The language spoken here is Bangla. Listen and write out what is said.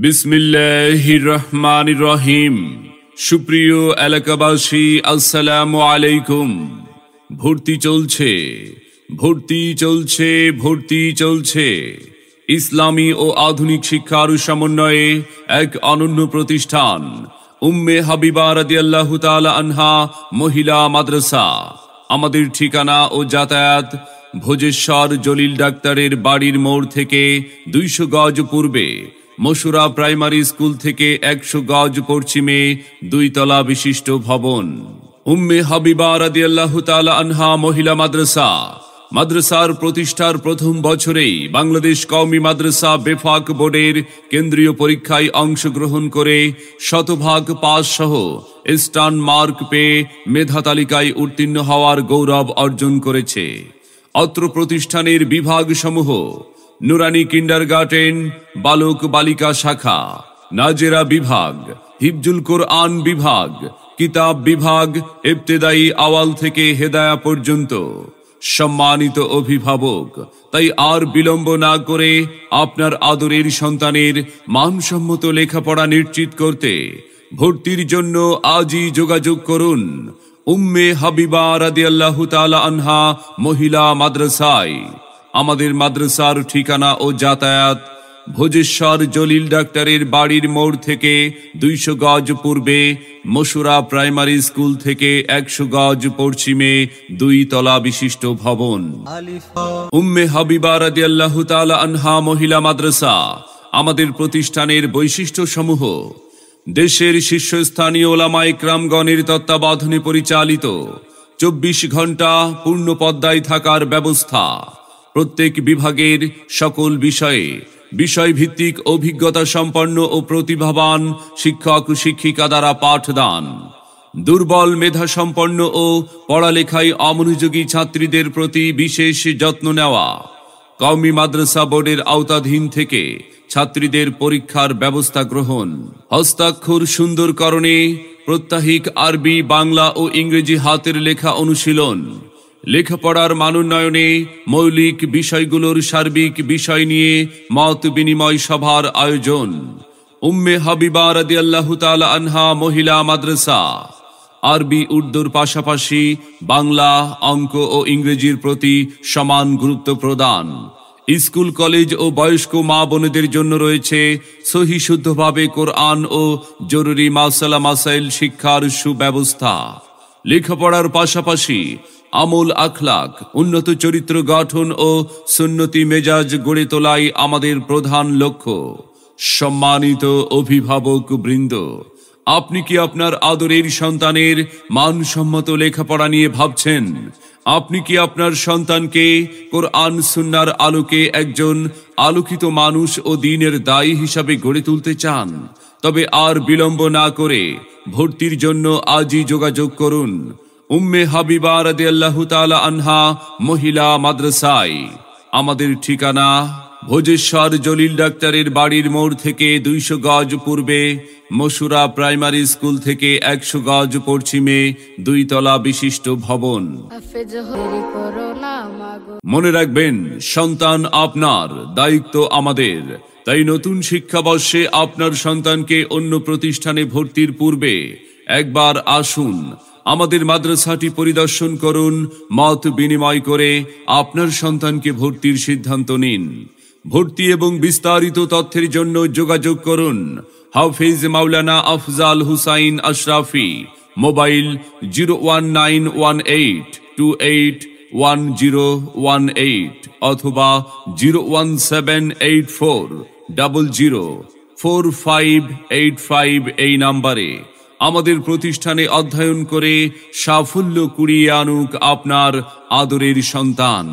বিসমিল্লাহির রহমানির রহিম। সুপ্রিয় এলাকাবাসী, আসসালামু আলাইকুম। ভর্তি চলছে, ভর্তি চলছে, ভর্তি চলছে। ইসলামী ও আধুনিক শিক্ষার সমন্বয়ে এক অনন্য প্রতিষ্ঠান উম্মে হাবিবা রাদিয়াল্লাহু তাআলা আনহা মহিলা মাদ্রাসা। আমাদের ঠিকানা ও যাতায়াত ভোজেশ্বর জলিল ডাক্তারের বাড়ির মোড় থেকে 200 গজ পূর্বে, মশুরা প্রাইমারি স্কুল থেকে 100 গজ পশ্চিমে 2 তলা বিশিষ্ট ভবন। উম্মে হাবিবা রাদিয়াল্লাহু তাআলা আনহা মহিলা মাদ্রাসা। মাদ্রাসার প্রতিষ্ঠার প্রথম বছরেই বাংলাদেশ কওমি মাদ্রাসা বেফাক বোর্ডের কেন্দ্রীয় পরীক্ষায় অংশগ্রহণ করে শতভাগ পাস সহ স্টান মার্ক পেয়ে মেধা তালিকায় উত্তীর্ণ হওয়ার গৌরব অর্জন করেছে। অত্র প্রতিষ্ঠানের বিভাগসমূহ: নুরানি কিন্ডারগার্টেন, বালক বালিকা শাখা, নাজেরা বিভাগ, হিফজুল কোরআন বিভাগ, কিতাব বিভাগ, ইবতেদায়ী আওয়াল থেকে হেদায়া পর্যন্ত। সম্মানিত অভিভাবক, তাই আর বিলম্ব না করে আপনার আদরের সন্তানের মানসম্মত লেখাপড়া নিশ্চিত করতে ভর্তির জন্য আজই যোগাযোগ করুন উম্মে হাবিবা রাদিয়াল্লাহু তাআলা আনহা মহিলা মাদ্রাসায়। আমাদের মাদ্রাসার ঠিকানা ও যাতায়াত ভোজেশ্বর জলিল ডাক্তারের বাড়ির মোড় থেকে 200 গজ পূর্বে, মশুরা প্রাইমারি স্কুল থেকে 100 গজ পশ্চিমে 2 তলা বিশিষ্ট ভবন। উম্মে হাবিবা রাদিয়াল্লাহু তাআলা আনহা মহিলা মাদ্রাসা। আমাদের প্রতিষ্ঠানের বৈশিষ্ট্য সমূহ: দেশের শীর্ষস্থানীয় ওলামায়ে কেরামগণের তত্ত্বাবধানে পরিচালিত 24 ঘন্টা পূর্ণ পদ্মায় থাকার ব্যবস্থা, প্রত্যেক বিভাগের সকল বিষয়ে বিষয়ভিত্তিক অভিজ্ঞতা সম্পন্ন ও প্রতিভাবান শিক্ষক শিক্ষিকা দ্বারা পাঠদান, দুর্বল মেধা সম্পন্ন ও পড়ালেখায় অমনোযোগী ছাত্রীদের প্রতি বিশেষ যত্ন নেওয়া, কওমি মাদ্রাসা বোর্ডের আওতাধীন থেকে ছাত্রীদের পরীক্ষার ব্যবস্থা গ্রহণ, হস্তাক্ষর সুন্দরকরণে প্রত্যাহিক আরবি, বাংলা ও ইংরেজি হাতের লেখা অনুশীলন, লেখাপড়ার মানোন্নয়নে মৌলিক বিষয়গুলোর সার্বিক বিষয় নিয়ে মত বিনিময় সভার আয়োজন। উম্মে হাবিবা রাদিয়াল্লাহু তাআলা আনহা মহিলা মাদ্রাসা। আরবি উর্দুর পাশাপাশি বাংলা, অঙ্ক ও ইংরেজির প্রতি সমান গুরুত্ব প্রদান। স্কুল, কলেজ ও বয়স্ক মা বোনেদের জন্য রয়েছে সহি শুদ্ধভাবে কোরআন ও জরুরি মাসালা মাসাইল শিক্ষার সুব্যবস্থা। লেখাপড়ার পাশাপাশি আমল আখলাক, উন্নত চরিত্র গঠন ও সুন্নতি মেজাজ গড়ে তোলাই আমাদের প্রধান লক্ষ্য। সম্মানিত অভিভাবক বৃন্দ, আপনি কি আপনার আদরের সন্তানের মানসম্মত লেখাপড়া নিয়ে ভাবছেন? আপনি কি আপনার সন্তানকে কোরআন সুন্নাহর আলোকে একজন আলোকিত মানুষ ও দ্বীনের দায়ী হিসাবে গড়ে তুলতে চান? তবে আর বিলম্ব না করে ভর্তির জন্য আজই যোগাযোগ করুন উম্মে হাবিবা রাদিয়াল্লাহু তাআলা আনহা মহিলা মাদ্রাসায়। আমাদের ঠিকানা ভোজেশ্বর জলিল ডাক্তারের বাড়ির মোড় থেকে 200 গজ পূর্বে, মশুরা প্রাইমারি স্কুল থেকে 100 গজ পশ্চিমে 2 তলা বিশিষ্ট ভবন। মনে রাখবেন, সন্তান আপনার, দায়িত্ব আমাদের। তাই নতুন শিক্ষাবর্ষে আপনার সন্তানকে অন্য প্রতিষ্ঠানে ভর্তির পূর্বে একবার আসুন, আমাদের মাদ্রাসাটি পরিদর্শন করুন, মত বিনিময় করে আপনার সন্তানকে ভর্তির সিদ্ধান্ত নিন। ভর্তি এবং বিস্তারিত তথ্যের জন্য যোগাযোগ করুন হাফেজ মাওলানা আফজাল হুসাইন আশরাফি, মোবাইল 01918281018 অথবা 01784004585 এই নাম্বারে। আমাদের প্রতিষ্ঠানে অধ্যয়ন করে সাফল্য কুড়িয়ে আনুক আপনার আদরের সন্তান।